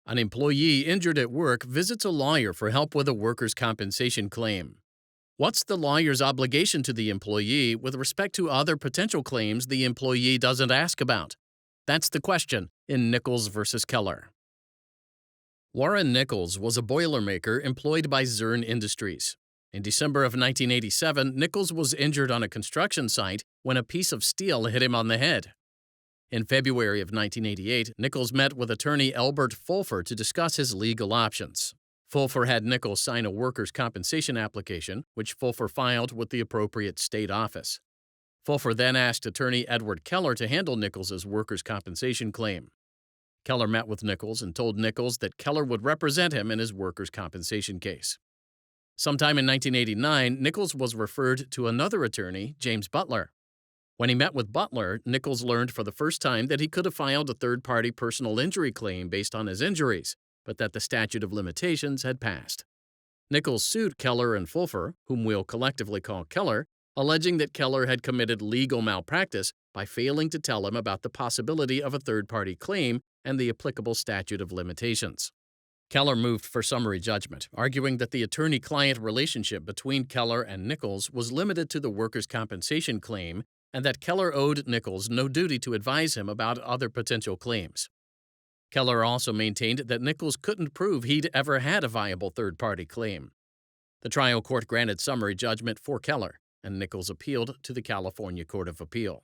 An employee injured at work visits a lawyer for help with a workers' compensation claim. What's the lawyer's obligation to the employee with respect to other potential claims the employee doesn't ask about? That's the question in Nichols versus Keller. Warren Nichols was a boilermaker employed by Zurn Industries. In December of 1987, Nichols was injured on a construction site when a piece of steel hit him on the head. In February of 1988, Nichols met with attorney Elbert Fulfer to discuss his legal options. Fulfer had Nichols sign a workers' compensation application, which Fulfer filed with the appropriate state office. Fulfer then asked attorney Edward Keller to handle Nichols' workers' compensation claim. Keller met with Nichols and told Nichols that Keller would represent him in his workers' compensation case. Sometime in 1989, Nichols was referred to another attorney, James Butler. When he met with Butler, Nichols learned for the first time that he could have filed a third-party personal injury claim based on his injuries, but that the statute of limitations had passed. Nichols sued Keller and Fulfer, whom we'll collectively call Keller, alleging that Keller had committed legal malpractice by failing to tell him about the possibility of a third-party claim and the applicable statute of limitations. Keller moved for summary judgment, arguing that the attorney-client relationship between Keller and Nichols was limited to the workers' compensation claim and that Keller owed Nichols no duty to advise him about other potential claims. Keller also maintained that Nichols couldn't prove he'd ever had a viable third-party claim. The trial court granted summary judgment for Keller, and Nichols appealed to the California Court of Appeal.